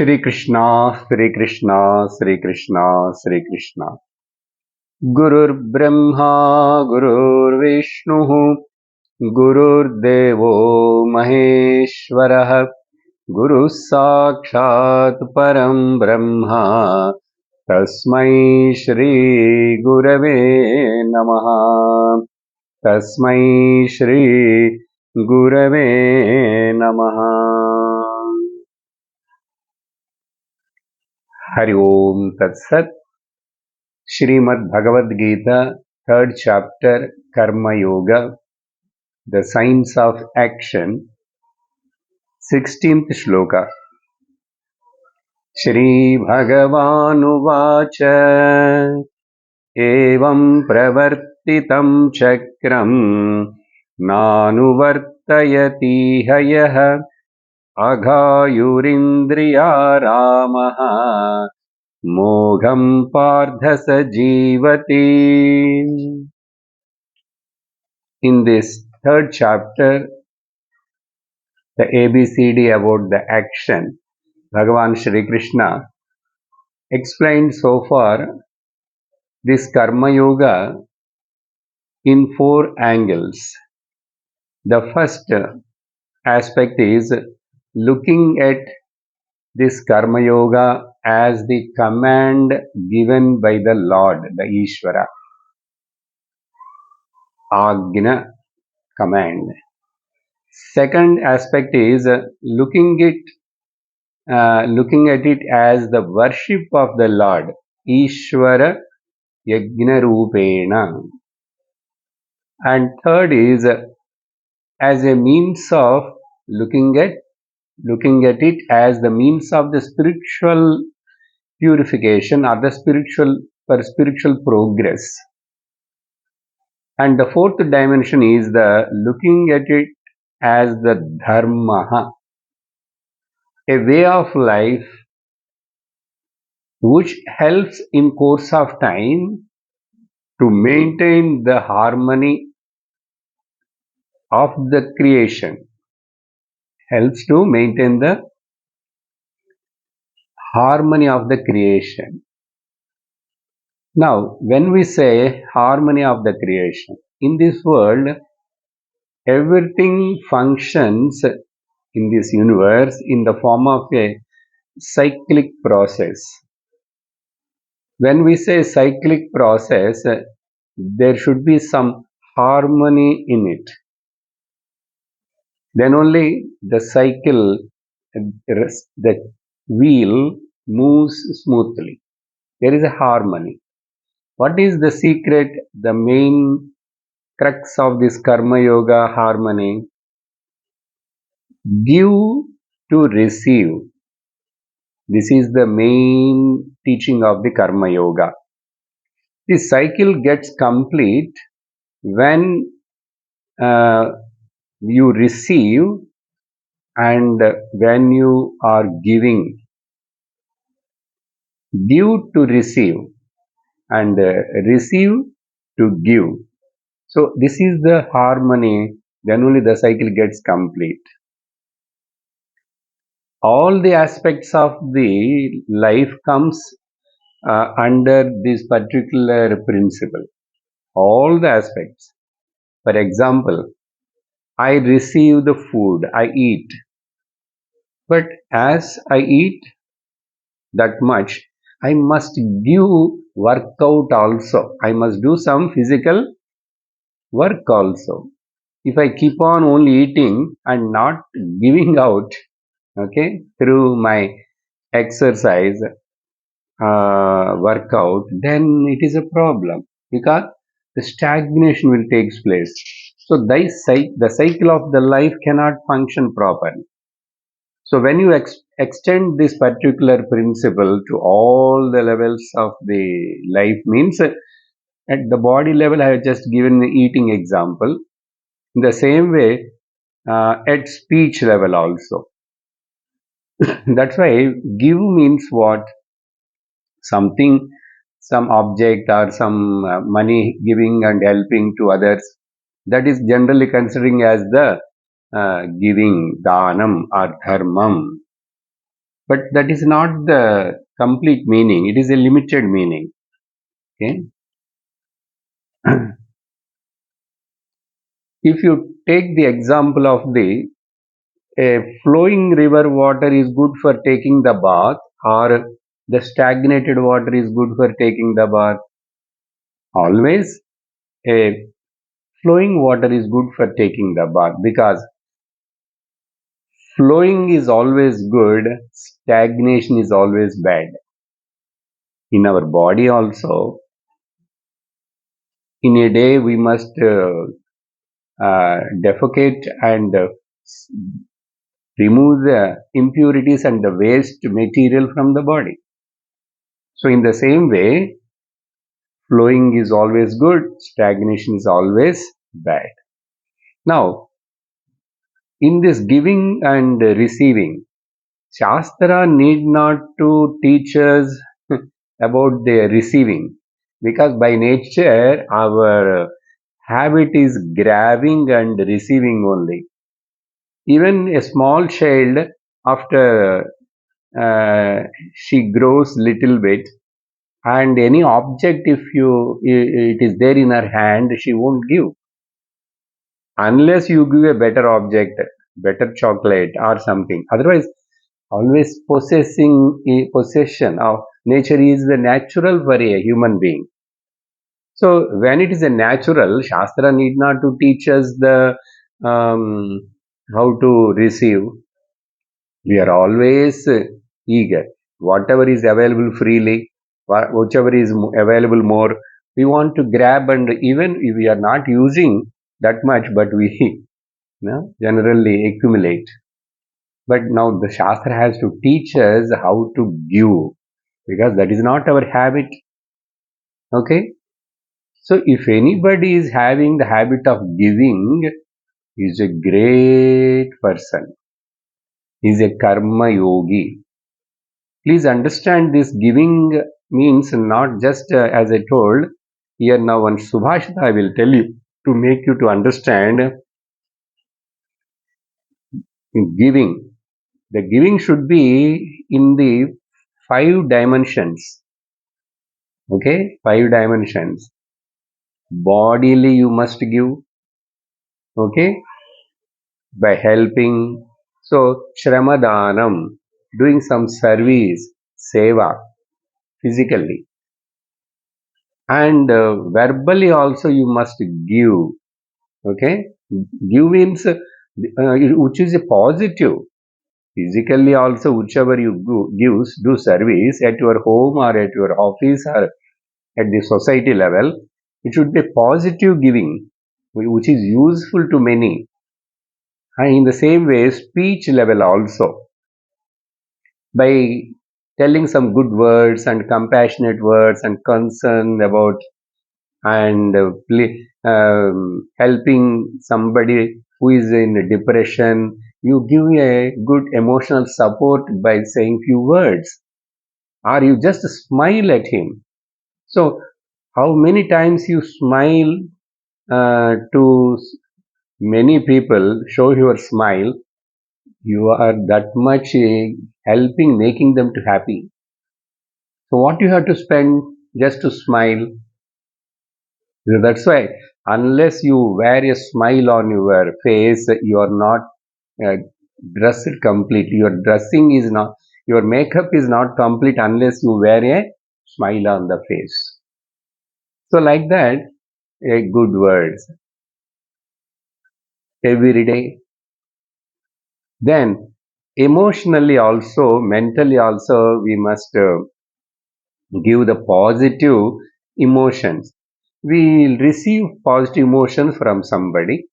Shri Krishna, Shri Krishna, Shri Krishna, Shri Krishna. Gurur Brahma, Gurur Vishnu, Gurur Devo Maheshwarah, Guru Sakshat Param Brahma, Tasmai Shri Gurave Namaha, Tasmai Shri Gurave Namaha. Hari Om Tat Sat. Srimad Bhagavad Gita, 3rd chapter, Karma Yoga, the Science of Action, 16th Sloka. Shri Bhagavanuvacha Evam Pravartitam Chakram Nanuvartayati Hayah Aghayurindriya Ramaha Mogham Pardhasa Jivati. In this 3rd chapter, the ABCD about the action, Bhagavan Shri Krishna explained so far this Karma Yoga in 4 angles. The first aspect is looking at this Karma Yoga as the command given by the Lord, the Ishvara. Agna, command. Second aspect is looking at it as the worship of the Lord, Ishvara Yajna Rupena. And third is as a means of looking at it as the means of the spiritual purification or the spiritual progress. And the fourth dimension is the looking at it as the dharma, a way of life which helps in course of time to maintain the harmony of the creation, helps to maintain the harmony of the creation. Now, when we say harmony of the creation, in this world, everything functions in this universe in the form of a cyclic process. When we say cyclic process, there should be some harmony in it. Then only the cycle, the wheel moves smoothly. There is a harmony. What is the secret, the main crux of this Karma Yoga harmony? Give to receive. This is the main teaching of the Karma Yoga. This cycle gets complete when you receive and when you are giving. Give to receive and receive to give. So this is the harmony, then only the cycle gets complete. All the aspects of the life comes under this particular principle. All the aspects. For example, I receive the food, I eat. But as I eat that much, I must give workout also. I must do some physical work also. If I keep on only eating and not giving out, okay, through my exercise, workout, then it is a problem because the stagnation will take place. So the cycle of the life cannot function properly. So when you extend this particular principle to all the levels of the life, means at the body level, I have just given the eating example. In the same way, at speech level also. That's why give means what? Something, some object or some money giving and helping to others. That is generally considering as the giving, dhanam or dharmam. but that is not the complete meaning. It is a limited meaning. Okay. If you take the example of the a flowing river water is good for taking the bath, or the stagnated water is good for taking the bath, always a flowing water is good for taking the bath, because flowing is always good, stagnation is always bad. In our body also, in a day we must defecate and remove the impurities and the waste material from the body. So in the same way, flowing is always good, stagnation is always bad. Now, in this giving and receiving, Shastra need not to teach us about the receiving, because by nature our habit is grabbing and receiving only. Even a small child, after she grows little bit, and any object, if it is there in her hand, she won't give unless you give a better object, better chocolate or something. Otherwise, always possession of nature is the natural for a human being. So when it is a natural, Shastra need not to teach us the um, how to receive. We are always eager. Whatever is available freely, whichever is available more, we want to grab, and even if we are not using that much, but we generally accumulate. But now the Shastra has to teach us how to give, because that is not our habit. Okay? So if anybody is having the habit of giving, he is a great person. He is a karma yogi. Please understand, this giving means not just as I told here. Now one Subhashita I will tell you to make you to understand giving. The giving should be in the 5 dimensions. Okay, 5 dimensions. Bodily you must give. Okay, by helping. So Shramadanam, doing some service, seva, physically. And verbally also you must give. Okay, give means which is a positive. Physically also, whichever you gives, do service at your home or at your office or at the society level, it should be positive giving, which is useful to many. And in the same way, speech level also, by telling some good words and compassionate words and concern about, and helping somebody who is in depression, you give a good emotional support by saying few words, or you just smile at him. So how many times you smile to many people, show your smile, you are that much helping, making them to happy. So what you have to spend just to smile? That's why, unless you wear a smile on your face, you are not uh, dressed completely. Your dressing is not, your makeup is not complete unless you wear a smile on the face. So like that, good words every day. Then emotionally also, mentally also, we must give the positive emotions. We will receive positive emotions from somebody.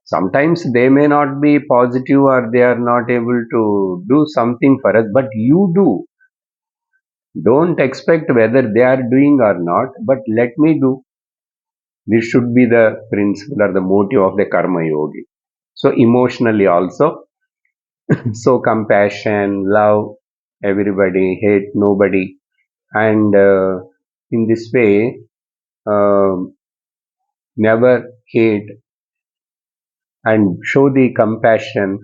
Sometimes they may not be positive, or they are not able to do something for us, but you do. Don't expect whether they are doing or not, but let me do. This should be the principle or the motive of the karma yogi. So emotionally also, so compassion, love everybody, hate nobody, and in this way, uh, never hate and show the compassion.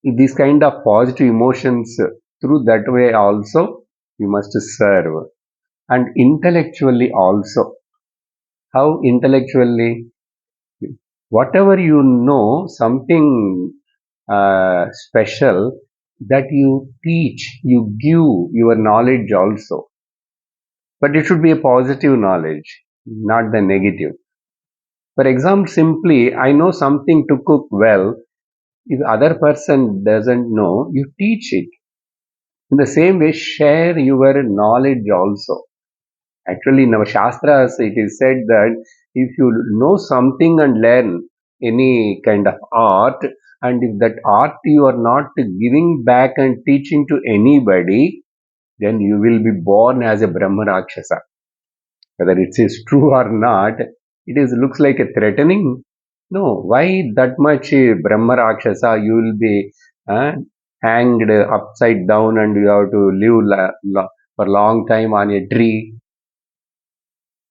These kind of positive emotions through that way also you must serve. And intellectually also. How intellectually? Whatever you know, something special that you teach, you give your knowledge also. But it should be a positive knowledge, not the negative. For example, simply, I know something to cook well. If other person doesn't know, you teach it. In the same way, share your knowledge also. Actually, in our Shastras, it is said that if you know something and learn any kind of art, and if that art you are not giving back and teaching to anybody, then you will be born as a Brahma Rakshasa. Whether it is true or not, it is looks like a threatening. No, why that much Brahma Rakshasa? You will be uh, hanged upside down and you have to live for a long time on a tree.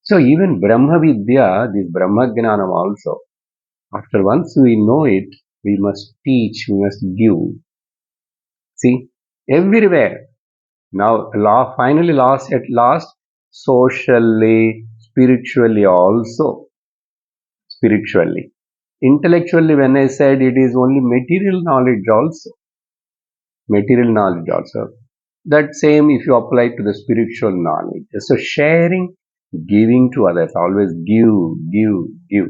So even Brahma Vidya, this Brahma Jnanam also, after once we know it, we must teach, we must give. See, everywhere. Now, finally, at last, socially, spiritually also. Spiritually. Intellectually, when I said it is only material knowledge also. Material knowledge also. That same if you apply to the spiritual knowledge. So sharing, giving to others. Always give, give, give.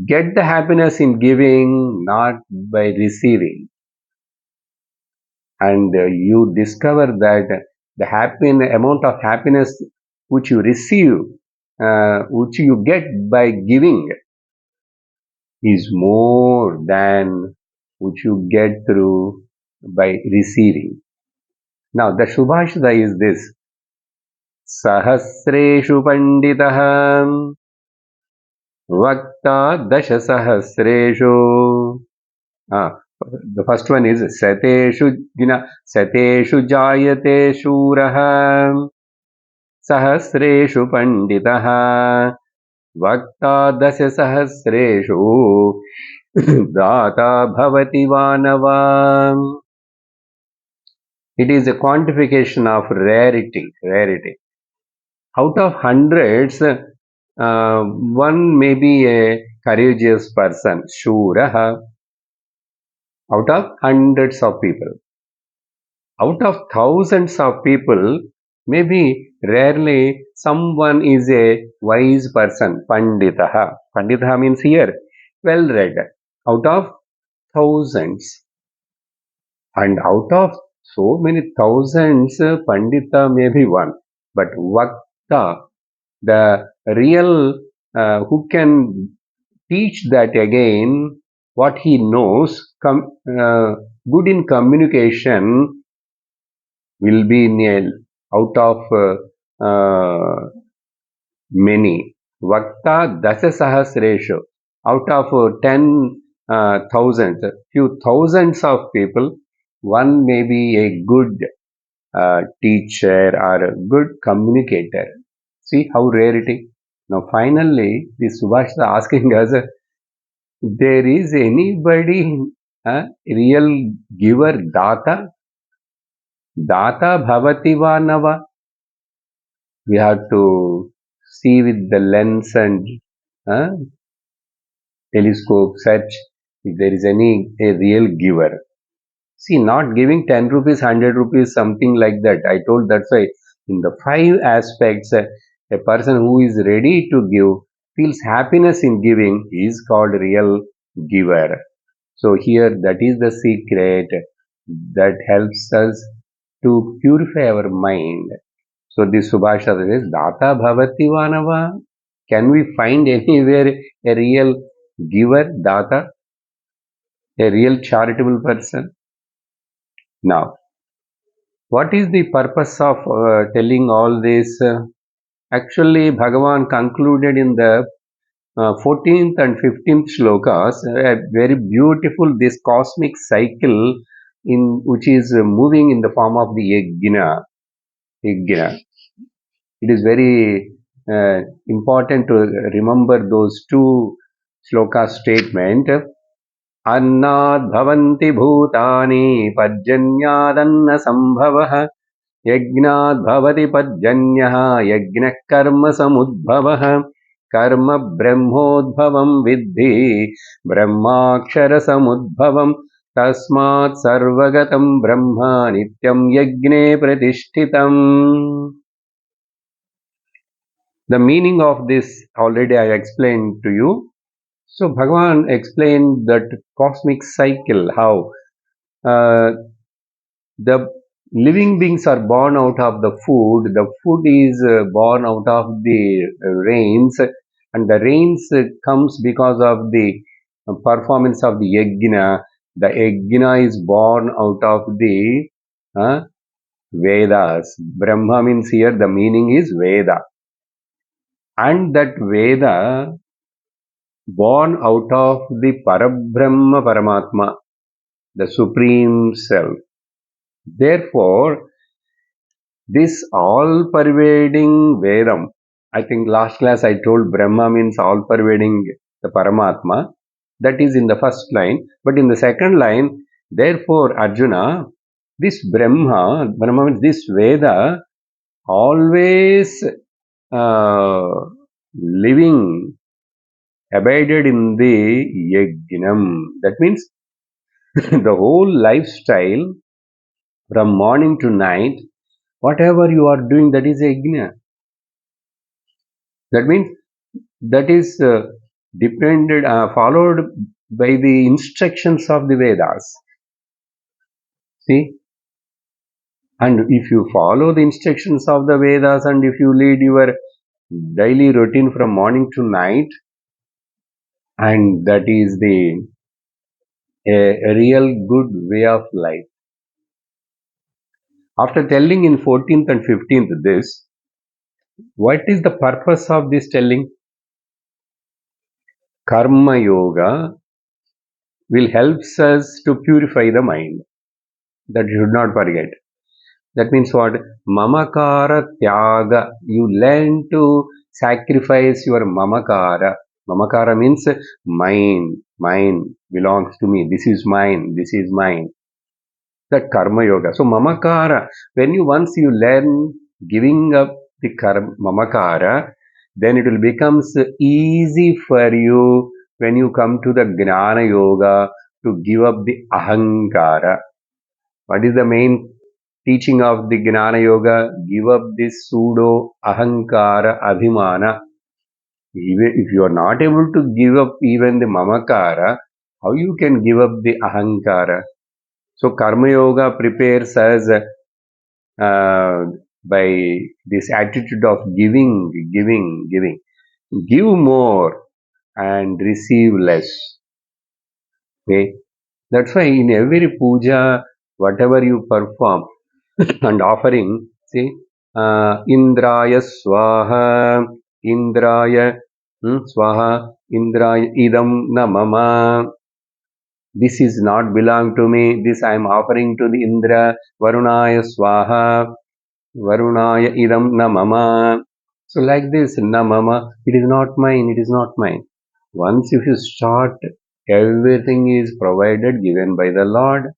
Get the happiness in giving, not by receiving. And you discover that the amount of happiness which you receive, which you get by giving, is more than which you get through by receiving. Now, the Subhashita is this. Sahasreshu panditah vakta dasasahasreshu. Ah, the first one is Sateshu Jayate Shuraha Sahasreshu Panditaha Vakta Dasya Sahasreshu Data Bhavati Vanava. It is a quantification of rarity. Out of hundreds, one may be a courageous person, Shuraha, out of hundreds of people. Out of thousands of people, maybe rarely someone is a wise person, Panditaha. Panditaha means here, well read. Out of thousands. And out of so many thousands, Pandita may be one. But Vakta, the real who can teach that again, what he knows, good in communication, will be nil out of many. Vakta Dasa Sahasreshu. Out of 10,000, few thousands of people, one may be a good teacher or a good communicator. See how rare it is. Now finally, this Subhash is asking us, there is anybody, real giver, data? Data bhavati va nava. We have to see with the lens and uh, telescope, search if there is a real giver. See, not giving 10 rupees, 100 rupees, something like that. I told that's why in the five aspects, a person who is ready to give, feels happiness in giving, is called real giver. So here, that is the secret that helps us to purify our mind. So this Subhasha says, Data Bhavati Vanava. Can we find anywhere a real giver, Data, a real charitable person? Now, what is the purpose of telling all this? Actually, Bhagavan concluded in the 14th and 15th shlokas a very beautiful this cosmic cycle in which is moving in the form of the yajna. It is very important to remember those two shloka statement. अन्नाद् भवन्ति भूतानि पर्जन्यादन्न सम्भवः यज्ञाद् भवति पर्जन्यः यज्ञः कर्म समुद्भवः कर्म ब्रह्मोद्भवं विद्धि ब्रह्माक्षरसमुद्भवम् तस्मात् सर्वगतं ब्रह्म नित्यं यज्ञे प्रतिष्ठितम्. The meaning of this already I explained to you. So Bhagavan explained that cosmic cycle, how the living beings are born out of the food is born out of the rains, and the rains comes because of the performance of the yajna. The yajna is born out of the uh, Vedas. Brahma means here the meaning is Veda, and that Veda born out of the Parabrahma Paramatma, the Supreme Self. Therefore, this all-pervading Vedam, I think last class I told Brahma means all-pervading the Paramatma. That is in the first line. But in the second line, therefore, Arjuna, this Brahma means this Veda, always uh, living, abided in the Yajnam. That means the whole lifestyle from morning to night, whatever you are doing, that is Yajna. That means that is followed by the instructions of the Vedas. See, and if you follow the instructions of the Vedas and if you lead your daily routine from morning to night, and that is a real good way of life. After telling in 14th and 15th this, what is the purpose of this telling? Karma Yoga will help us to purify the mind. That you should not forget. That means what? Mamakara Tyaga. You learn to sacrifice your Mamakara. Mamakara means mine. Mine belongs to me. This is mine. This is mine. That Karma Yoga. So Mamakara, when you once you learn giving up the Mamakara, then it will become easy for you when you come to the Gnana Yoga to give up the Ahankara. What is the main teaching of the Gnana Yoga? Give up this pseudo Ahankara Abhimana. If you are not able to give up even the Mamakara, how you can give up the Ahankara? So Karma Yoga prepares us by this attitude of giving, giving, giving. Give more and receive less. Okay? That's why in every puja, whatever you perform and offering, see, Indraya Swaha, Indraya Swaha, Indraya Idam Namama. This is not belong to me. This I am offering to the Indra. Varunaya Swaha, Varunaya Idam Namama. So like this, Namama, it is not mine, it is not mine. Once if you start, everything is provided, given by the Lord.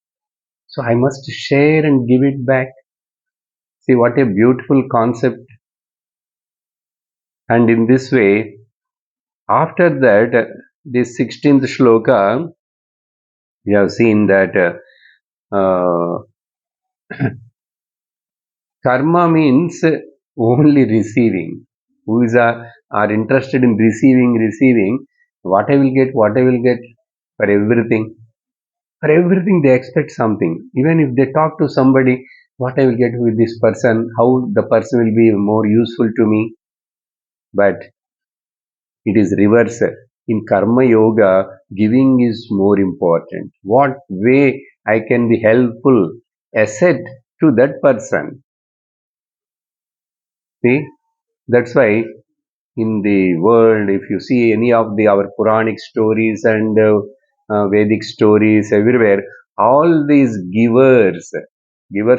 So I must share and give it back. See what a beautiful concept. And in this way, after that, this 16th shloka, we have seen that karma means only receiving. Who is are interested in receiving, what I will get, what I will get for everything. For everything they expect something. Even if they talk to somebody, what I will get with this person, how the person will be more useful to me. But it is reverse. In Karma Yoga, giving is more important. What way I can be helpful, asset to that person. See, that's why in the world, if you see any of our Puranic stories and Vedic stories everywhere, all these givers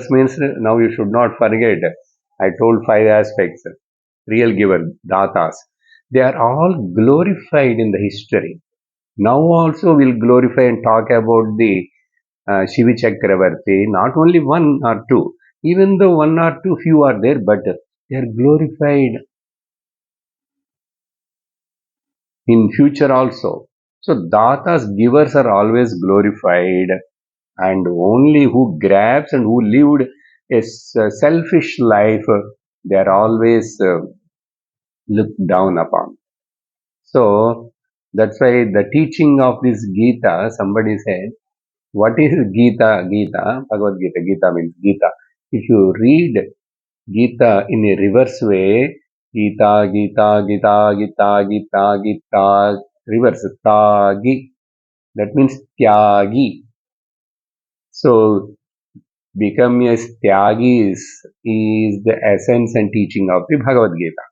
means now you should not forget. I told 5 aspects. Real giver, datas. They are all glorified in the history. Now also we'll glorify and talk about the Shivi Chakravarti, not only one or two, even though one or two few are there, but they are glorified in future also. So datas, givers are always glorified, and only who grabs and who lived a selfish life, they are always looked down upon. So that's why the teaching of this Gita, somebody said, what is Gita? Gita, Bhagavad Gita. Gita means Gita. If you read Gita in a reverse way, Gita, Gita, Gita, Gita, Gita, Gita, reverse, Tagi. That means Tyagi. So, become a Tyagi is the essence and teaching of the Bhagavad Gita.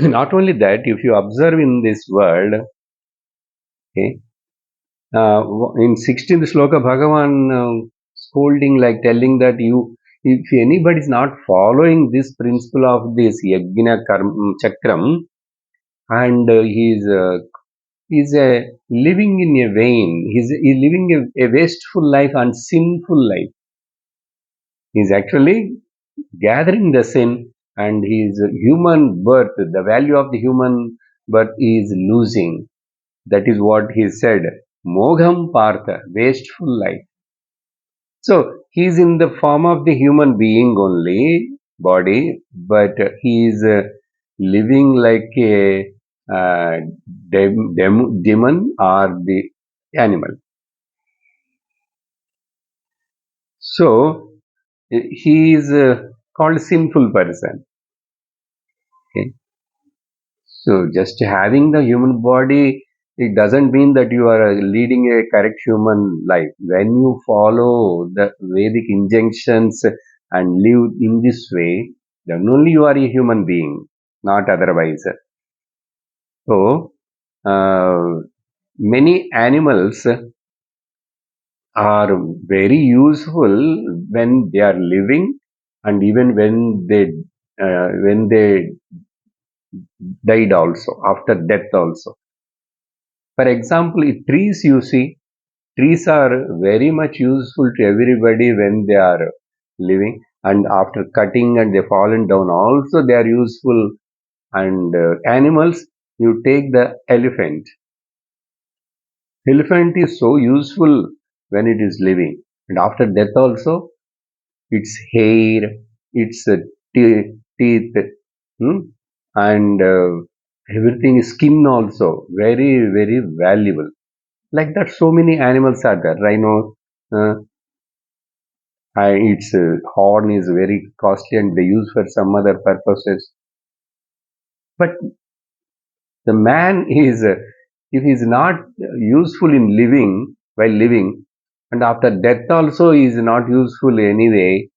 Not only that, if you observe in this world, okay, in 16th sloka, Bhagavan scolding, like telling that if anybody is not following this principle of this yajna chakram, and he's living in a vain, he's living a wasteful life and sinful life. He's actually gathering the sin, and his human birth, the value of the human birth is losing. That is what he said. Mogham Partha, wasteful life. So he is in the form of the human being only, body, but he is living like a uh, demon or the animal. So he is called sinful person. Okay? So just having the human body, it doesn't mean that you are leading a correct human life. When you follow the Vedic injunctions and live in this way, then only you are a human being, not otherwise. So many animals are very useful when they are living, and even when they died also, after death also. For example, trees, you see, trees are very much useful to everybody when they are living, and after cutting and they fallen down also they are useful. And animals, you take the elephant. Elephant is so useful when it is living, and after death also, its hair, its teeth, hmm, and everything, skin also very very valuable. Like that, so many animals are there. Rhino, uh, its horn is very costly and they use for some other purposes. But the man is, if he is not useful in living, while living, and after death also he is not useful anyway,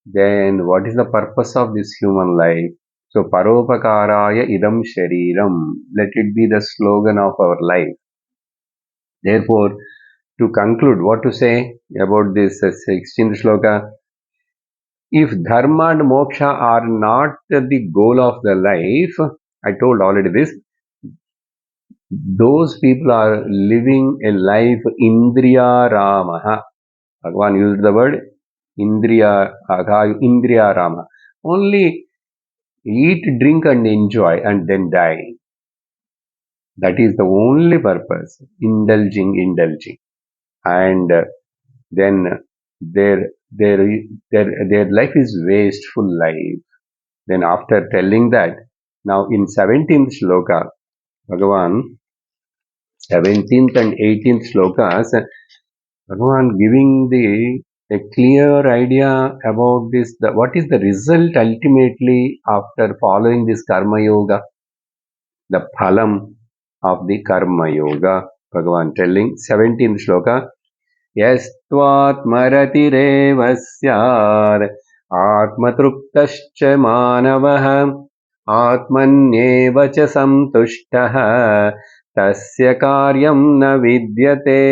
then what is the purpose of this human life? So, Paropakaraya idam shariram. Let it be the slogan of our life. Therefore, to conclude, what to say about this 16th sloka? If dharma and moksha are not the goal of the life, I told already this, those people are living a life indriya ramaha. Bhagavan used the word indriya rama. Only eat, drink and enjoy and then die. That is the only purpose. Indulging. And then their, their, their life is wasteful life. Then after telling that, now in 17th sloka, Bhagavan, 17th and 18th slokas, Bhagavan giving a clear idea about this, what is the result ultimately after following this karma yoga, the phalam of the karma yoga. Bhagavan telling 17th sloka, यस्त्वात्मरतिरेव स्यात् आत्मतृप्तश्च मानवः आत्मन्येव च सन्तुष्टः तस्य कार्यं न विद्यते.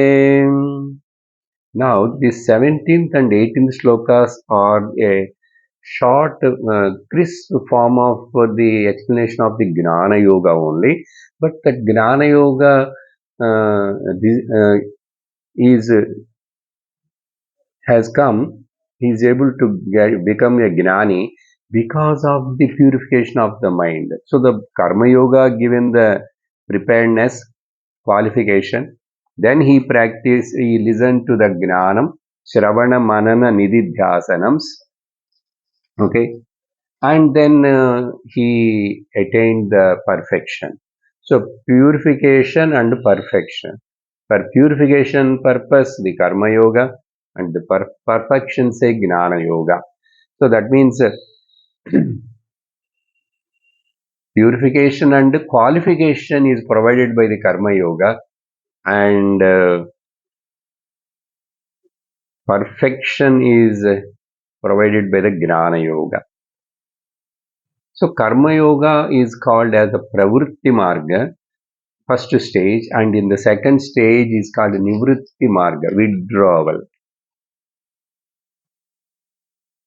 Now, the 17th and 18th slokas are a short, crisp form of the explanation of the Gnana Yoga only. But that Gnana Yoga is has come. He is able to become a Gnani because of the purification of the mind. So the Karma Yoga given the preparedness, qualification. Then he listened to the Gnanam, Shravana, Manana, Nididhyasanams. Okay, and then he attained the perfection. So purification and perfection. For purification purpose, the Karma Yoga, and the perfection say Gnana Yoga. So that means purification and qualification is provided by the Karma Yoga, and perfection is provided by the Gnana Yoga. So Karma Yoga is called as the Pravritti Marga, first stage, and in the second stage is called Nivritti Marga, withdrawal.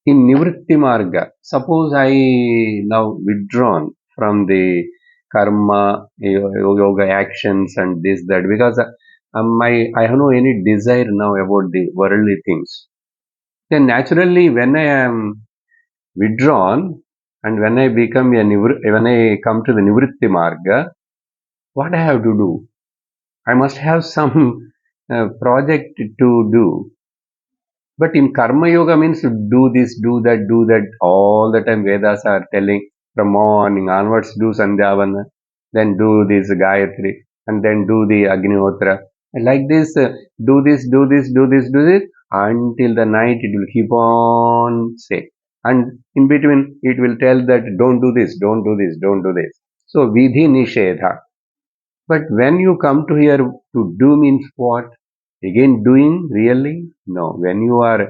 In Nivritti Marga, suppose I now withdrawn from the karma, yoga actions and this, that, because I have no any desire now about the worldly things. Then naturally when I am withdrawn and when I become when I come to the Nivritti Marga, what I have to do? I must have some project to do. But in Karma Yoga means to do this, do that. All the time Vedas are telling from morning onwards do Sandhyavana, then do this Gayatri, and then do the Agnihotra. And like this, do this, do this, do this, do this, until the night it will keep on say. And in between it will tell that don't do this, don't do this, don't do this. So Vidhi Nishedha. But when you come to here to do means what? Again, doing really? No. When you are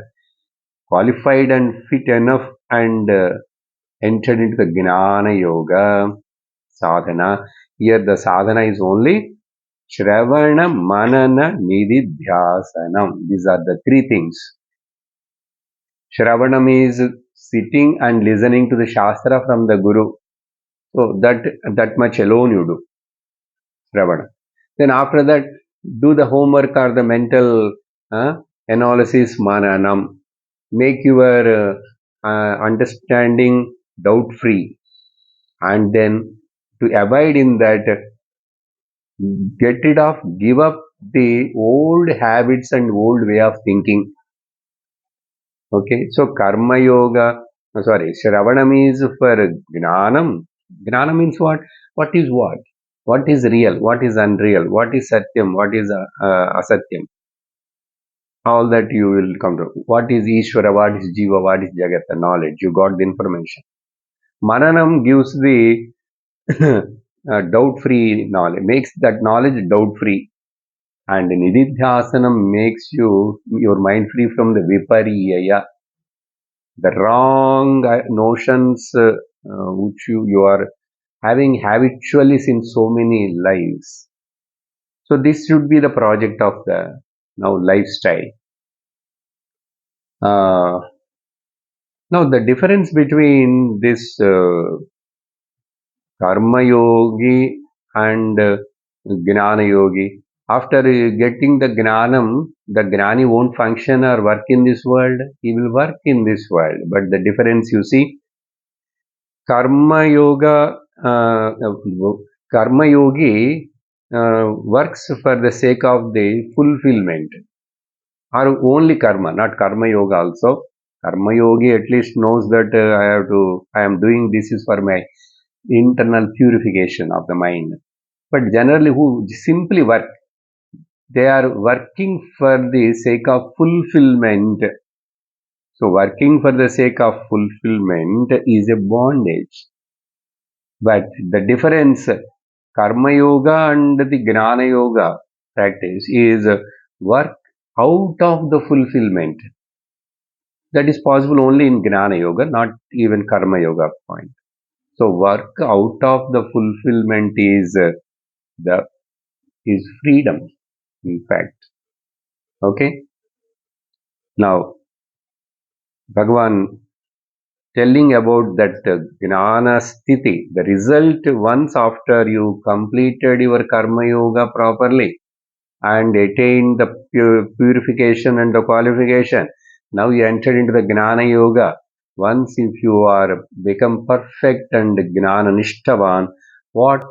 qualified and fit enough and entered into the Gnana Yoga sadhana, here the sadhana is only Shravana, Manana, Nididhyasanam. These are the three things. Shravanam is sitting and listening to the Shastra from the Guru. So that much alone you do. Shravana. Then after that, do the homework or the mental analysis, mananam. Make your understanding doubt free, and then to abide in that, get rid of, give up the old habits and old way of thinking. Okay, so Karma Yoga, sorry, Shravanam is for Gnanam. Gnana means what? What is what? What is real? What is unreal? What is Satyam? What is Asatyam? All that you will come to. What is Ishvara? What is Jiva? What is Jagat? The knowledge. You got the information. Mananam gives the doubt-free knowledge, makes that knowledge doubt-free. And Nididhyasanam makes your mind free from the vipariyaya, the wrong notions which you are having habitually since so many lives. So this should be the project of the now lifestyle. Now the difference between this Karma Yogi and Gnana Yogi. After getting the Gnanam, the Gnani won't function or work in this world. He will work in this world. But the difference you see, Karma Yoga, Karma Yogi works for the sake of the fulfillment, or only karma, not Karma Yoga also. Karma Yogi at least knows that I am doing this is for my internal purification of the mind. But generally, who simply work, they are working for the sake of fulfillment. So, working for the sake of fulfillment is a bondage. But the difference, Karma Yoga and the Gnana Yoga practice is work out of the fulfillment. That is possible only in Gnana Yoga, not even Karma Yoga point. So, work out of the fulfillment the is freedom, in fact. Okay. Now, Bhagavan telling about that Gnana Sthiti, the result once after you completed your Karma Yoga properly and attained the purification and the qualification. Now you entered into the Gnana Yoga. Once if you are become perfect and Gnana Nishtavan, what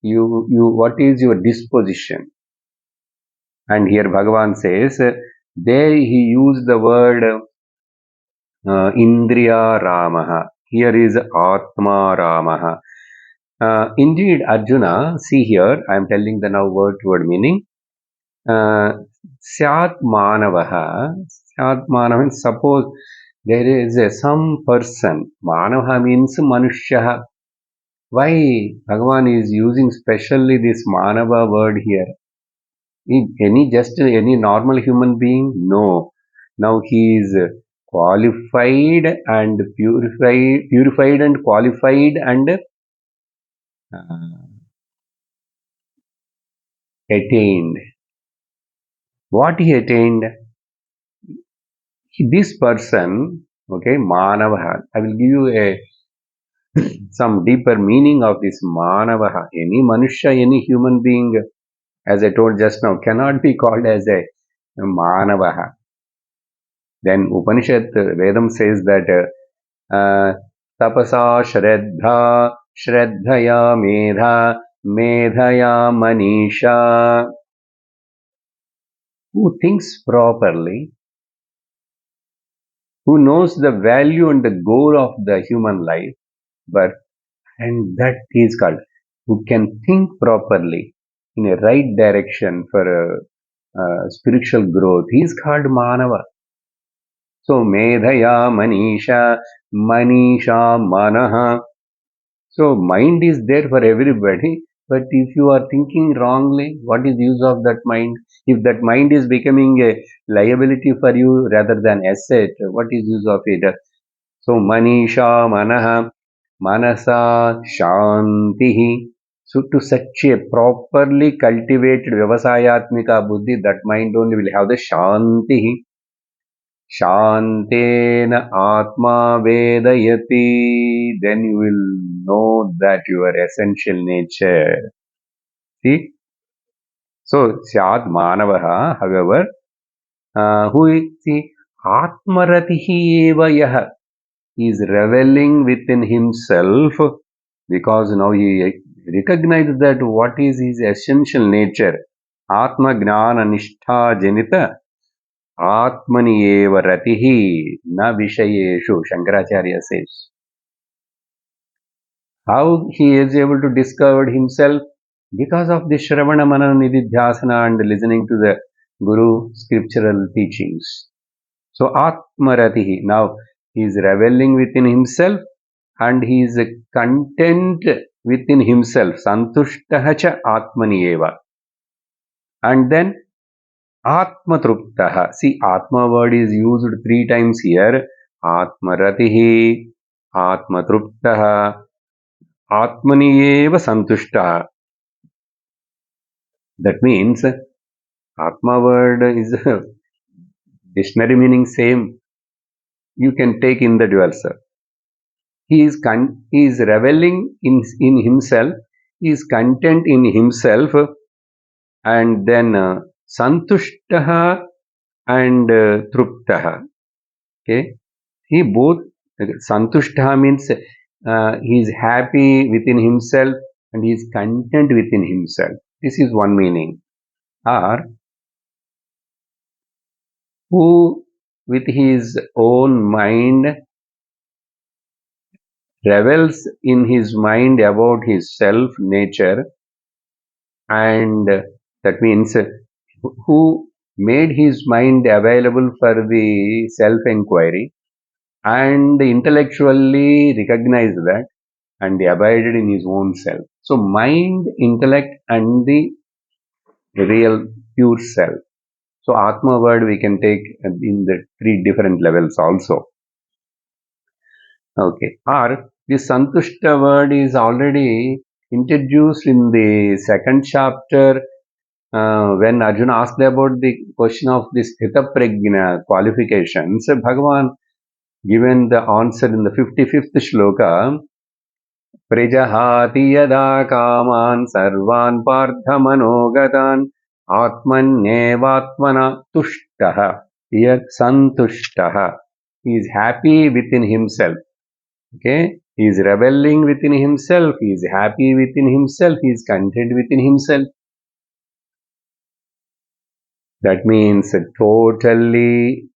what is your disposition? And here Bhagavan says, there he used the word Indriya Ramaha. Here is Atma Ramaha. Indeed, Arjuna, see here, I am telling the now word to word meaning. Syat Manavaha. Syat Manava means suppose there is some person. Manavaha means Manushyaha. Why Bhagavan is using specially this Manava word here? Any normal human being? No. Now he is qualified and purified and qualified and attained. What he attained? This person, okay, Manavaha. I will give you some deeper meaning of this Manavaha. Any Manushya, any human being, as I told just now, cannot be called as a Manavaha. Then Upanishad, Vedam says that tapasa shraddha, shraddhaya medha, medhaya manisha. Who thinks properly, who knows the value and the goal of the human life, but and that is called who can think properly in a right direction for spiritual growth. He is called Manava. So Medhaya Manisha, Manisha Manaha. So mind is there for everybody, but if you are thinking wrongly, what is the use of that mind? If that mind is becoming a liability for you rather than asset, what is use of it? So Manisha Manaha, Manasa Shantihi. So to such a properly cultivated Vyavasayatmika Buddhi, that mind only will have the Shantihi. Shantena Atma Vedayati. Then you will know that your essential nature. See? So, Syad Manavaha, however, who is, see, Atmaratihi eva yaha. He is reveling within himself because now he recognizes that what is his essential nature. Atma Gnana Nishtha Janita Atmani eva ratihi na vishayeshu, Shankaracharya says. How he is able to discover himself? Because of the Shravana Manana Nididhyasana and listening to the Guru scriptural teachings. So Atmaratihi. Now he is reveling within himself and he is content within himself. Santushtaha cha Atmani eva. And then Atmatruptaha. See, Atma word is used 3 times here. Atmaratihi, Atmatruptaha, Atmani eva santushtaha. That means Atma word is dictionary meaning same. You can take in the dual sir. He is reveling in himself. He is content in himself, and then santushtaha and truptaha. Okay, he both santushtaha means he is happy within himself and he is content within himself. This is one meaning. Or who with his own mind revels in his mind about his self nature, and that means who made his mind available for the self inquiry and intellectually recognized that and abided in his own self. So mind, intellect and the real pure self. So Atma word we can take in the 3 different levels also. Okay. Or the Santushta word is already introduced in the 2nd chapter when Arjuna asked about the question of the Sthita Prajna qualifications. Bhagavan given the answer in the 55th shloka, Prijahati yada kaman sarvan parthamanogadan atmanyevatmana tushtaha. Here, santushtaha. He is happy within himself. Okay? He is rebelling within himself. He is happy within himself. He is content within himself. That means totally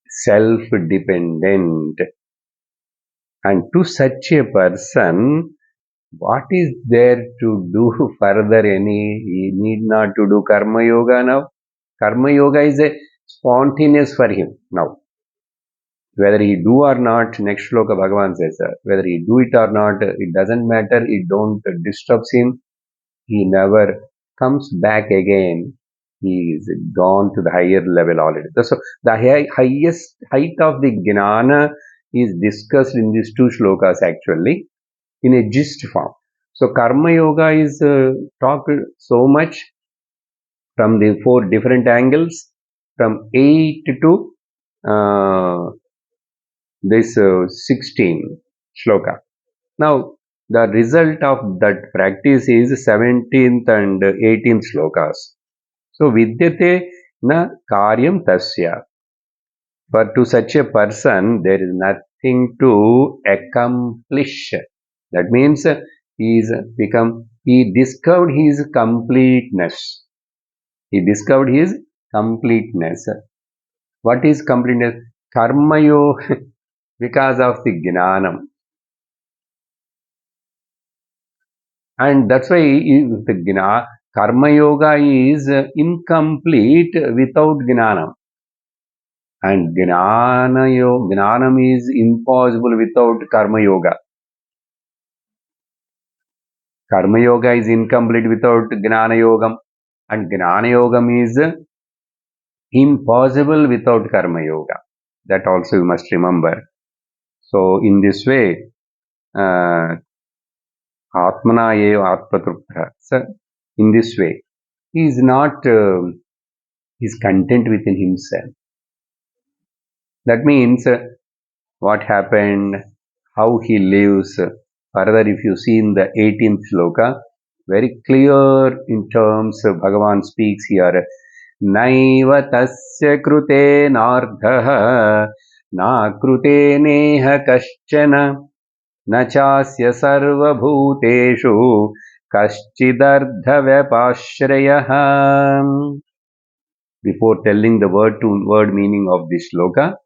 self-dependent. And to such a person, what is there to do further? He need not to do karma yoga now. Karma yoga is a spontaneous for him now. Whether he do or not, next shloka Bhagavan says, whether he do it or not, it doesn't matter. It don't disturbs him. He never comes back again. He is gone to the higher level already. So the highest height of the Gnana is discussed in these two shlokas actually in a gist form. So Karma Yoga is talked so much from the four different angles, from 8 to this 16 shloka. Now, the result of that practice is 17th and 18th shlokas. So, vidyate na karyam tasya. For to such a person, there is nothing to accomplish. That means he discovered his completeness. He discovered his completeness. What is completeness? Karma yoga, because of the gnanam. And that's why the karma yoga is incomplete without gnanam. And gnanam is impossible without karma yoga. Karma yoga is incomplete without gnana yogam. And gnana yogam is impossible without karma yoga. That also you must remember. So in this way, Atmana eva atmatrupta. So in this way, he is not, he is content within himself. That means what happened, how he lives. Further, if you see in the 18th shloka, very clear in terms of Bhagavan speaks here. Naiva tasya krute nardha na krute neha kaschana na chasya sarva bhuteshu kaschidardha vyapashrayah. Before telling the word to word meaning of this shloka,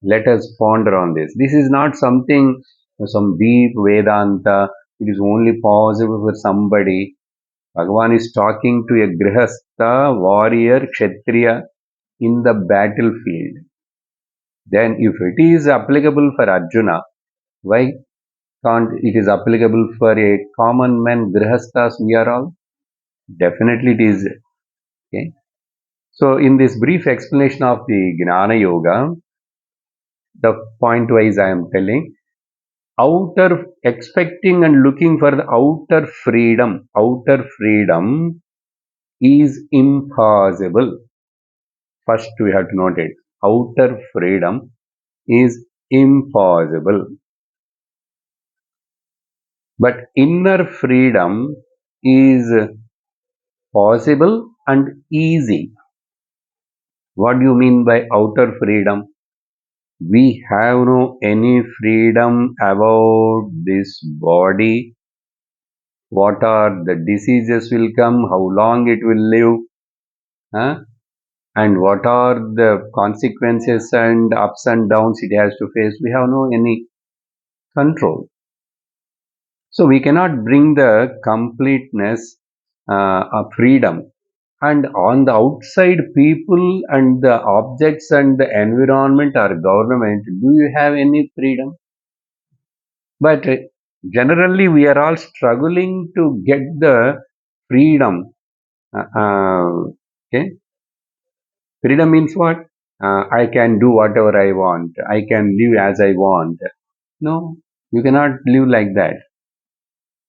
let us ponder on this. This is not something, some deep Vedanta. It is only possible for somebody. Bhagavan is talking to a Grihastha, warrior, Kshatriya in the battlefield. Then if it is applicable for Arjuna, why can't it is applicable for a common man, Grihasthas we are all? Definitely it is. Okay. So in this brief explanation of the Gnana Yoga, the point wise I am telling, outer expecting and looking for the outer freedom is impossible. First we have to note it. Outer freedom is impossible. But inner freedom is possible and easy. What do you mean by outer freedom? We have no any freedom about this body. What are the diseases will come, how long it will live, and what are the consequences and ups and downs it has to face. We have no any control. So we cannot bring the completeness of freedom. And on the outside, people and the objects and the environment or government, do you have any freedom? But generally, we are all struggling to get the freedom. Okay, freedom means what? I can do whatever I want. I can live as I want. No, you cannot live like that.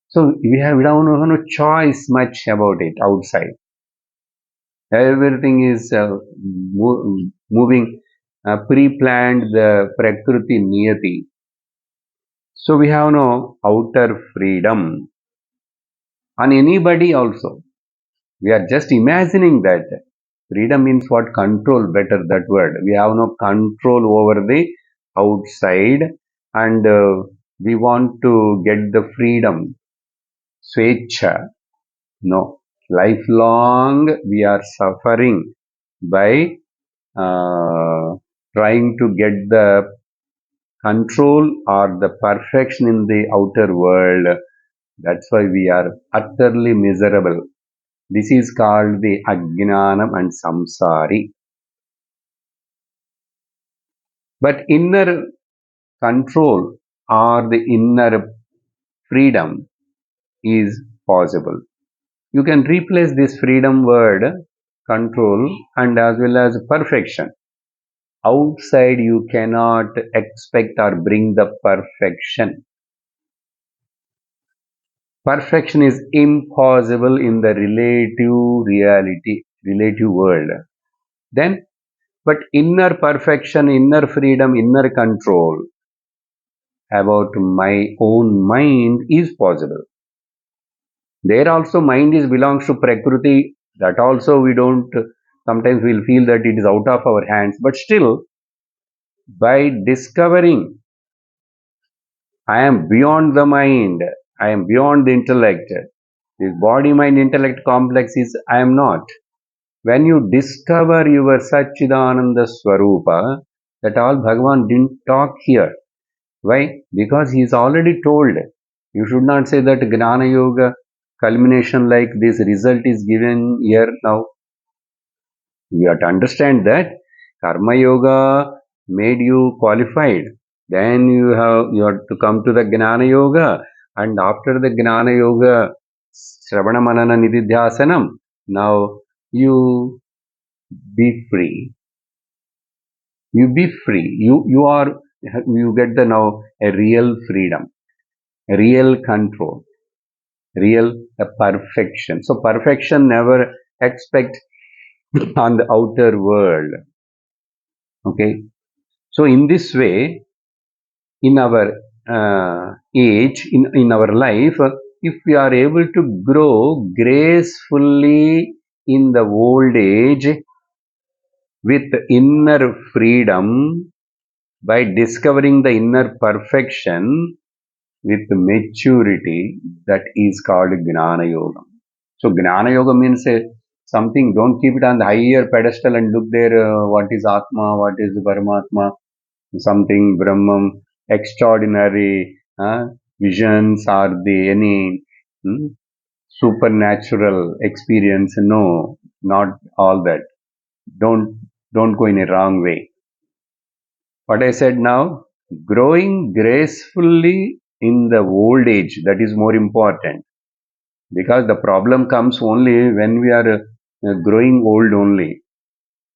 So we don't have no choice much about it outside. Everything is moving pre-planned the Prakriti Niyati. So we have no outer freedom on anybody also. We are just imagining that. Freedom means what? Control, better that word. We have no control over the outside, and we want to get the freedom. Swecha. No. Lifelong we are suffering by trying to get the control or the perfection in the outer world. That's why we are utterly miserable. This is called the Ajnanam and Samsari. But inner control or the inner freedom is possible. You can replace this freedom word control and as well as perfection. Outside you cannot expect or bring the perfection. Perfection is impossible in the relative reality, relative world. Then, but inner perfection, inner freedom, inner control about my own mind is possible. There also mind is belongs to Prakriti. That also we don't, sometimes we'll feel that it is out of our hands. But still, by discovering I am beyond the mind, I am beyond the intellect. This body mind intellect complex is I am not. When you discover your Satchidananda Swarupa, that all Bhagavan didn't talk here. Why? Because he is already told. You should not say that Gnana Yoga culmination like this result is given here now. You have to understand that Karma Yoga made you qualified. Then you have to come to the Gnana Yoga, and after the Gnana Yoga, Shravana Manana Nididhyasanam, now you be free. You be free. You get the now a real freedom, a real control, real perfection. So perfection never expect on the outer world. Okay. So in this way, in our age, in our life, if we are able to grow gracefully in the old age with inner freedom by discovering the inner perfection with maturity, that is called Gnana Yoga. So Gnana Yoga means something, don't keep it on the higher pedestal and look there, what is Atma, what is Paramatma, something Brahman, extraordinary visions or the any supernatural experience. No, not all that. Don't go in a wrong way. What I said now, growing gracefully in the old age, that is more important, because the problem comes only when we are growing old only.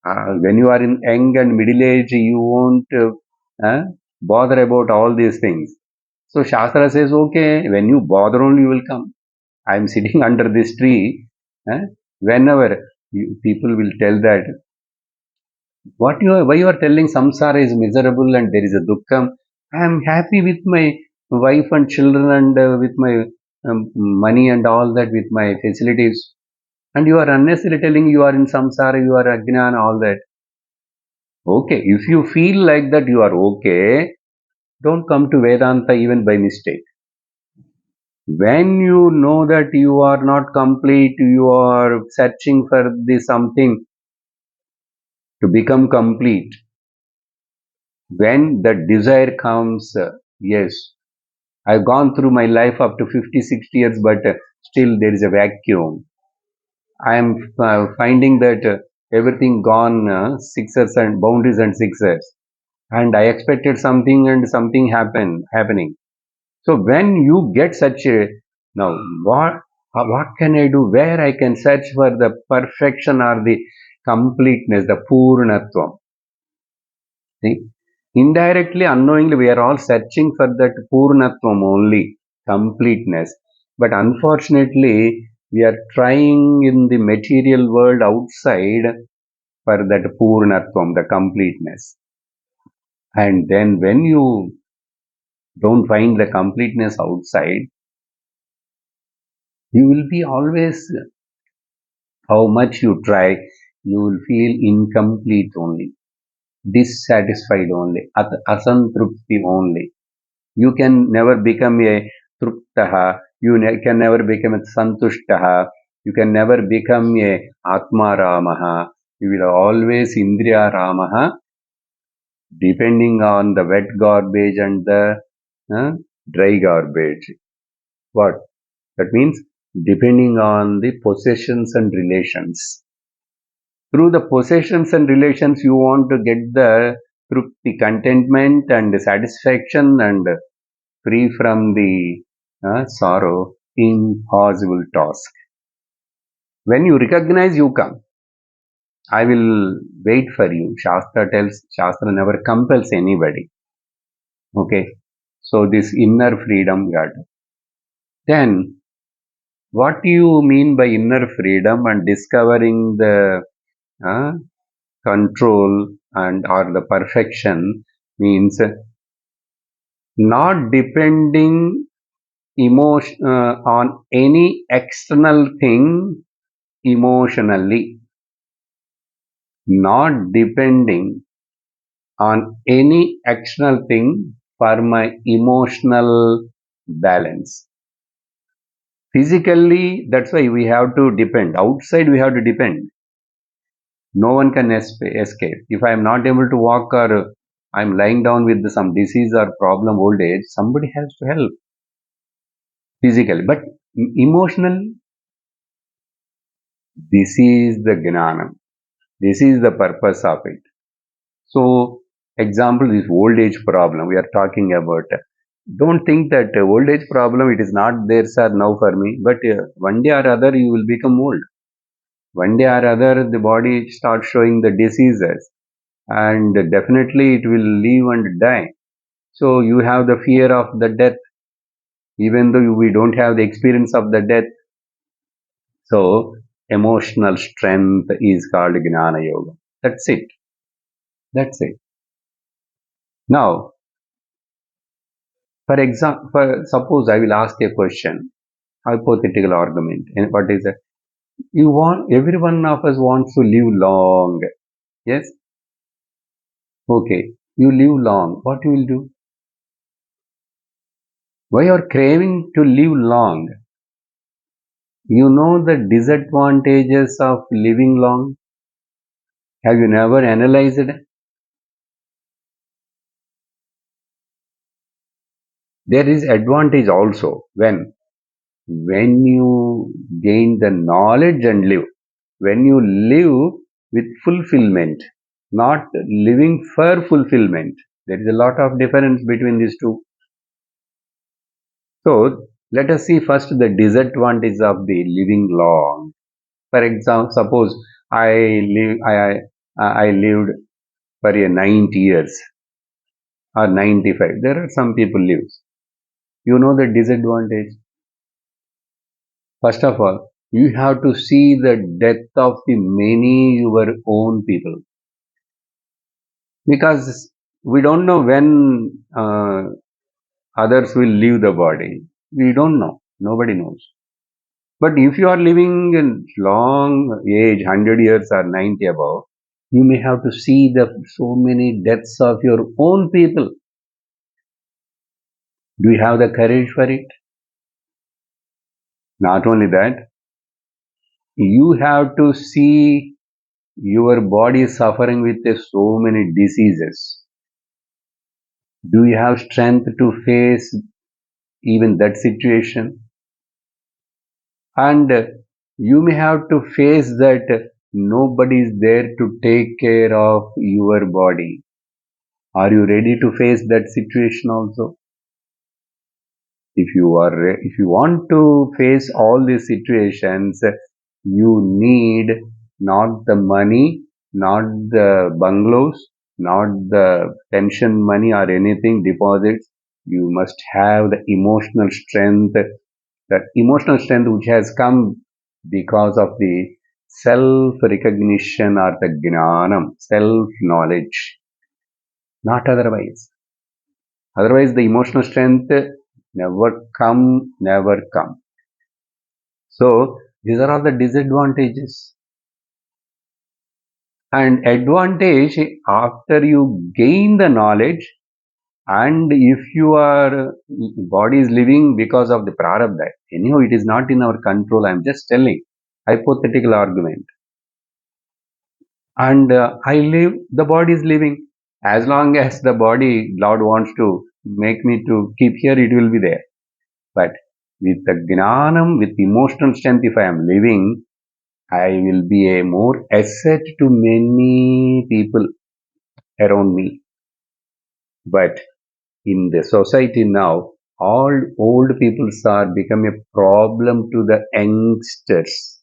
When you are in young and middle age, you won't bother about all these things. So Shastra says, okay, when you bother only, you will come. I am sitting under this tree. Whenever people will tell that, why you are telling samsara is miserable and there is a dukkham? I am happy with my wife and children and with my money and all that, with my facilities. And you are unnecessarily telling you are in samsara, you are ajnana, all that. Okay, if you feel like that you are okay, don't come to Vedanta even by mistake. When you know that you are not complete, you are searching for the something to become complete. When the desire comes, yes, I've gone through my life up to 50, 60 years, but still there is a vacuum. I am finding that everything gone, sixers and boundaries and sixers. And I expected something and something happening. So when you get such a, now what can I do? Where I can search for the perfection or the completeness, the purnatvam. See? Indirectly, unknowingly, we are all searching for that purnatvam only, completeness. But unfortunately, we are trying in the material world outside for that purnatvam, the completeness. And then when you don't find the completeness outside, you will be always, how much you try, you will feel incomplete only, dissatisfied only, asantrupti only. You can never become a truptaha, can never become a santushtaha, you can never become a atma ramaha. You will always indriya ramaha, depending on the wet garbage and the uh, dry garbage. What? That means depending on the possessions and relations. Through the possessions and relations, you want to get the trupti, contentment and satisfaction and free from the sorrow. Impossible task. When you recognize, you come. I will wait for you. Shastra never compels anybody. Okay. So this inner freedom got. Then what do you mean by inner freedom and discovering the uh, control and or the perfection means not depending on any external thing emotionally, not depending on any external thing for my emotional balance. Physically, that's why we have to depend. Outside, we have to depend. No one can escape. If I am not able to walk or I'm lying down with some disease or problem, old age, somebody has to help physically. But emotional, this is the gnanam. This is the purpose of it. So, example, this old age problem we are talking about. Don't think that old age problem, it is not there, sir, now for me. But one day or other, you will become old. One day or other, the body starts showing the diseases, and definitely it will live and die. So, you have the fear of the death, even though we don't have the experience of the death. So, emotional strength is called Gnana Yoga. That's it. That's it. Now, for example, suppose I will ask a question, hypothetical argument. And what is it? You want, every one of us wants to live long. Yes? Okay. You live long. What you will do? Why you are craving to live long? You know the disadvantages of living long? Have you never analyzed it? There is advantage also when you gain the knowledge and live. When you live with fulfillment, not living for fulfillment. There is a lot of difference between these two. So let us see first the disadvantage of the living long. For example, suppose I lived for a 90 years or 95. There are some people lives. You know the disadvantage. First of all, you have to see the death of the many your own people, because we don't know when others will leave the body. We don't know. Nobody knows. But if you are living in long age, 100 years or 90 above, you may have to see the so many deaths of your own people. Do you have the courage for it? Not only that, you have to see your body suffering with so many diseases. Do you have strength to face even that situation? And you may have to face that nobody is there to take care of your body. Are you ready to face that situation also? If you want to face all these situations, you need not the money, not the bungalows, not the pension money or anything, deposits. You must have the emotional strength, that emotional strength which has come because of the self recognition or the gnanam, self knowledge. not otherwise. Otherwise, the emotional strength never come. So, these are all the disadvantages. And advantage, after you gain the knowledge, and if your body is living because of the prarabdha, anyhow, it is not in our control. I am just telling hypothetical argument. And I live, the body is living. As long as the body, Lord wants to make me to keep here, it will be there. But with the gnanam, with emotional strength, if I am living, I will be a more asset to many people around me. But in the society now, all old people are become a problem to the youngsters,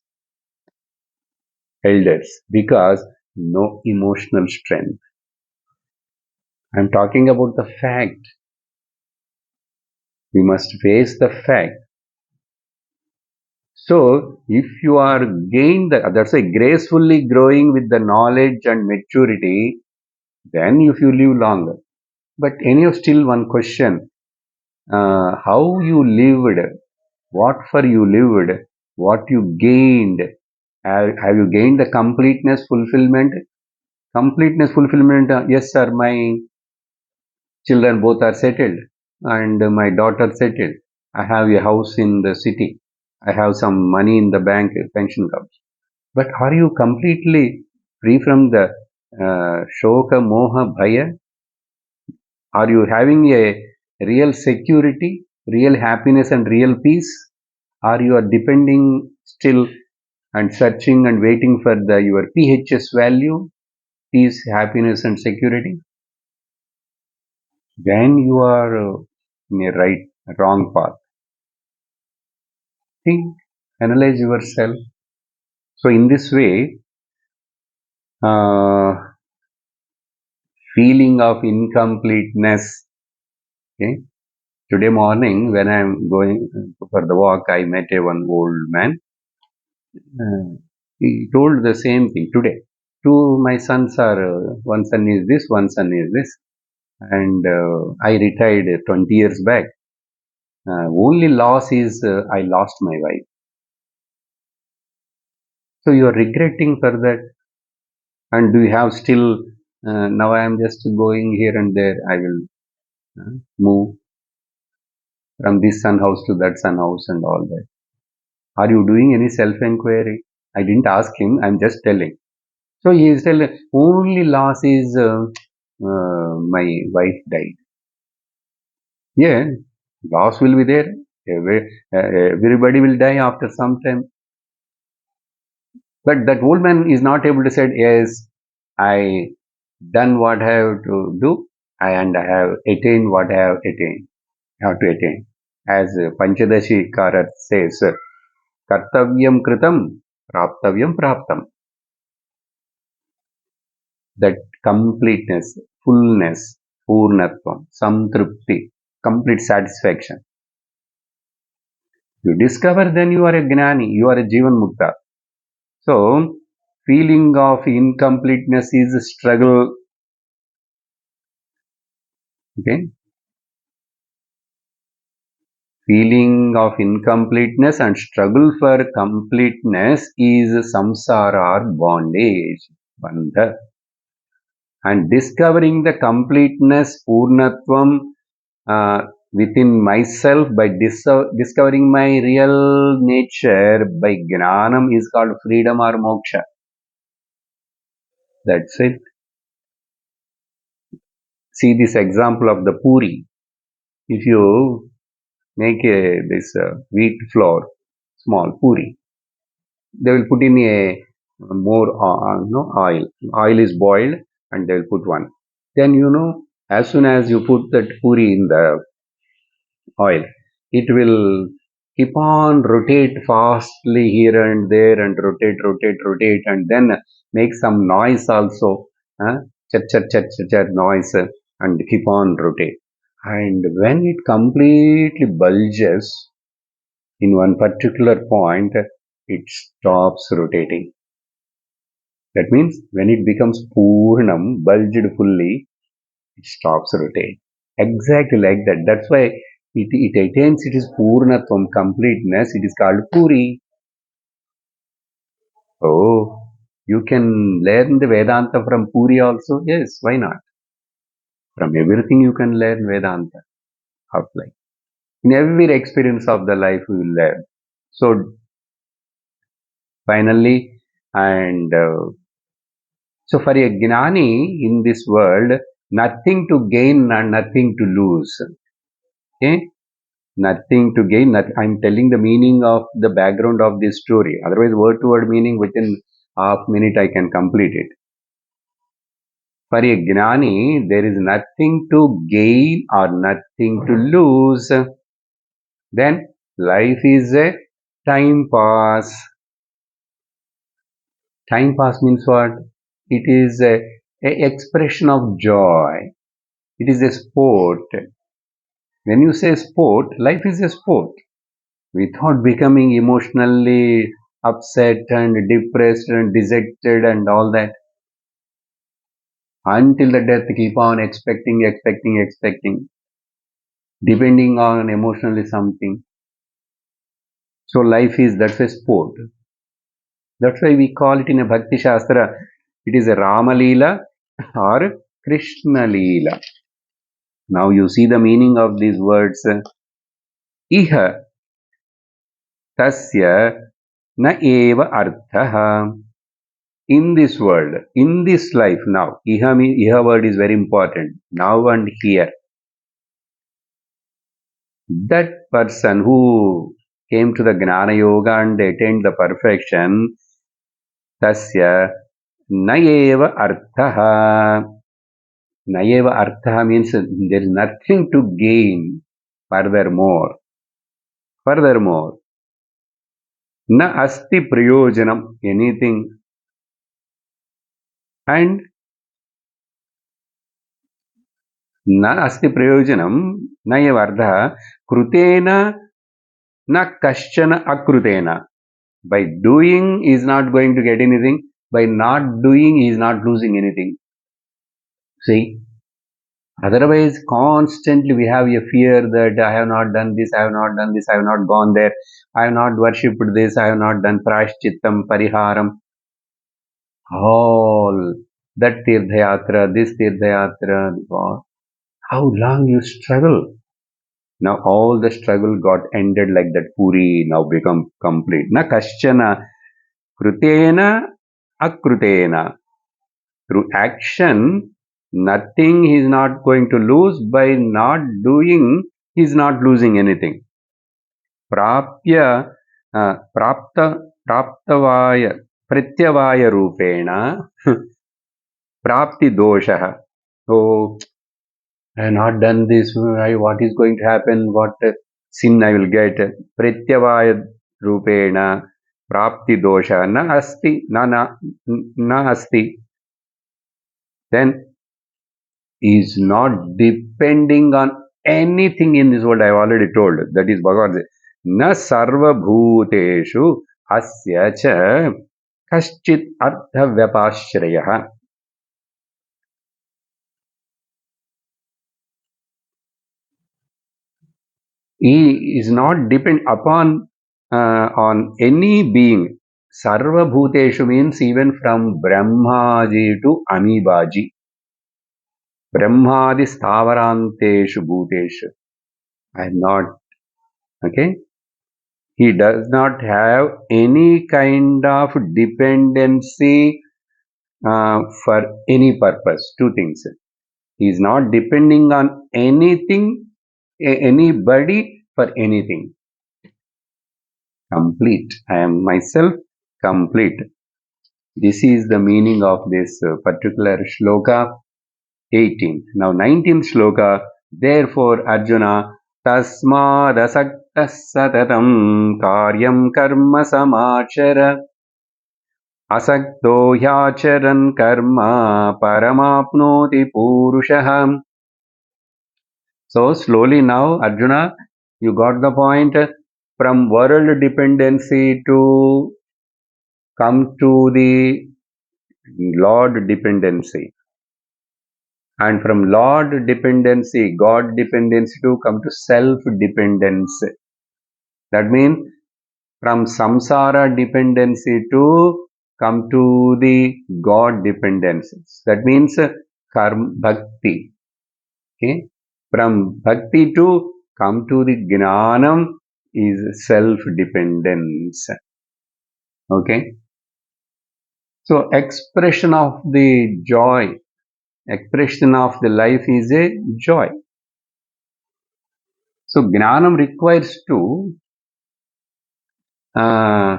elders, because no emotional strength. I'm talking about the fact. We must face the fact. So, if you are gained, that's why gracefully growing with the knowledge and maturity, then if you live longer. But anyhow, still one question: how you lived, what for you lived, what you gained? Have you gained the completeness, fulfillment? Completeness, fulfillment. Yes, sir. My children both are settled, and my daughter settled. I have a house in the city. I have some money in the bank, pension comes. But are you completely free from the shoka, moha, bhaya? Are you having a real security, real happiness, and real peace? Are you are depending still and searching and waiting for the your PHS value, peace, happiness, and security? When you are in a wrong path, think, analyze yourself. So in this way, uh, feeling of incompleteness. Okay. Today morning, when I am going for the walk, I met one old man. He told the same thing today. Two my sons are, one son is this, one son is this, and I retired 20 years back. Only loss is I lost my wife. So you are regretting for that, and do you have still? Now I am just going here and there. I will move from this son house to that son house and all that. Are you doing any self-inquiry? I didn't ask him. I'm just telling. So he is telling only loss is my wife died. Yeah, loss will be there. Everybody will die after some time. But that old man is not able to say, yes, I done what I have to do, and I have attained what I have attained. I have to attain. As Panchadashi Karat says, Kartavyam Kritam, Praptavyam Praptam. That completeness, fullness, Purnatvam, Samtrupti, complete satisfaction. You discover, then you are a Gnani, you are a Jivan Mukta. So, feeling of incompleteness is a struggle. Okay? Feeling of incompleteness and struggle for completeness is samsara or bondage, bandha. And discovering the completeness, purnatvam, within myself by discovering my real nature by gnanam is called freedom or moksha. That's it. See this example of the puri. If you make this wheat flour, small puri, they will put in a more no oil. Oil is boiled and they will put one. Then as soon as you put that puri in the oil, it will keep on rotate fastly here and there and rotate and then make some noise also. Chat chat chat chat chat noise and keep on rotate. And when it completely bulges in one particular point, it stops rotating. That means when it becomes Purnam, bulged fully, it stops rotating. Exactly like that. That's why it attains its Purnatvam, completeness. It is called Puri. Oh, you can learn the Vedanta from Puri also? Yes, why not? From everything you can learn Vedanta of life. In every experience of the life we will learn. So finally, and so for a Gnani in this world, nothing to gain and nothing to lose. Okay? Nothing to gain. I'm telling the meaning of the background of this story. Otherwise, word to word meaning within half minute I can complete it. For a Gnani, there is nothing to gain or nothing to lose. Then life is a time pass. Time pass means what? It is a expression of joy. It is a sport. When you say sport, life is a sport. Without becoming emotionally upset and depressed and dejected and all that. Until the death, keep on expecting, depending on emotionally something. So life is, that's a sport. That's why we call it in a Bhakti Shastra, it is a Rama Leela or Krishna Leela. Now you see the meaning of these words. Iha tasya na eva arthaha. In this world, in this life now, iha word is very important. Now and here. That person who came to the Gnana Yoga and attained the perfection, tasya nayeva arthaha. Nayeva arthaha means there is nothing to gain furthermore. Furthermore, na asti prayojanam, anything. And na asti prayojanam, nayeva arthaha, krutena na kaschana akrutena. By doing, he is not going to get anything. By not doing, he is not losing anything. See? Otherwise, constantly we have a fear that I have not done this, I have not done this, I have not gone there, I have not worshipped this, I have not done prashchittam, pariharam. All that tirthayatra, this tirthayatra, how long you struggle. Now all the struggle got ended like that Puri now become complete. Na kaschana krutena akrutena. Through action, nothing he is not going to lose. By not doing, he is not losing anything. Prapya, praptavaya, pratyavaya rupena, prapti dosha. Oh, I have not done this. What is going to happen? What sin I will get? Pratyavaya rupena, prapti dosha. Na asti, na asti. Then is not depending on anything in this world. I have already told. That is Bhagavan says, na sarva bhuteshu asya cha kaschit artha vyapashrayah. He is not depend upon on any being. Sarva bhuteshu means even from Brahmaji to Amoebaji. Brahmadi sthavaranteshu bhuteshu. I am not, okay? He does not have any kind of dependency for any purpose. Two things. He is not depending on anything, anybody for anything. Complete. I am myself complete. This is the meaning of this particular shloka 18th. Now 19th shloka. Therefore, Arjuna, tasmadasaktas satatam karyam karma samachara asakto hyacharan karma paramapnoti purushah. So slowly now, Arjuna, you got the point. From world dependency to come to the Lord dependency. And from Lord dependency, God dependency to come to self-dependence. That means from samsara dependency to come to the God dependence. That means karma bhakti. Okay? From bhakti to come to the gnanam is self-dependence. Okay? So expression of the joy, expression of the life is a joy. So gnanam requires to uh,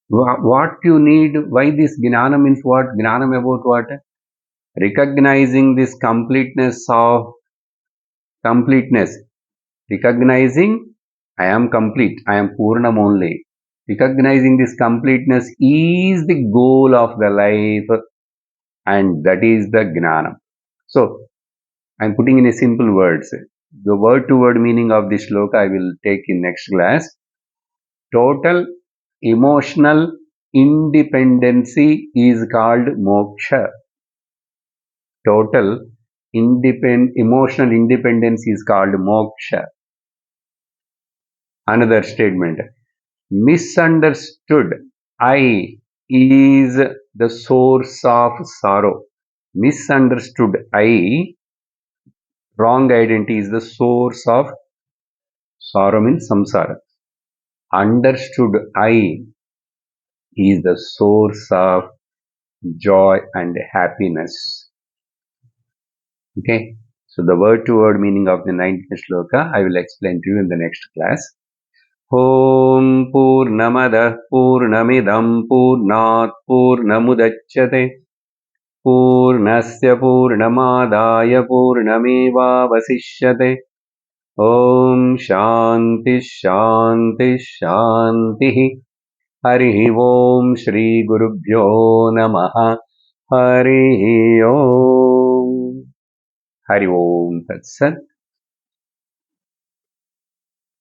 what you need. Why this gnana means what? Gnanam about what? Recognizing this completeness. Recognizing I am complete. I am Purnam only. Recognizing this completeness is the goal of the life, and that is the gnana. So I am putting in a simple words. The word to word meaning of this sloka I will take in next class. Total emotional independency is called moksha. Total emotional independence is called moksha. Another statement. Misunderstood I is the source of sorrow. Misunderstood I, wrong identity, is the source of sorrow means samsara. Understood I is the source of joy and happiness. Okay. So the word to word meaning of the 19th shloka I will explain to you in the next class. Om Purnamadah Purnamidam Purnat Purnamudachyate Purnasya Purnamadaya Purnamevavasishyate. Om Shanti Shanti Shanti. Hari Om Shri Gurubhyo Namaha. Hari Om. Hari Om Tat Sat.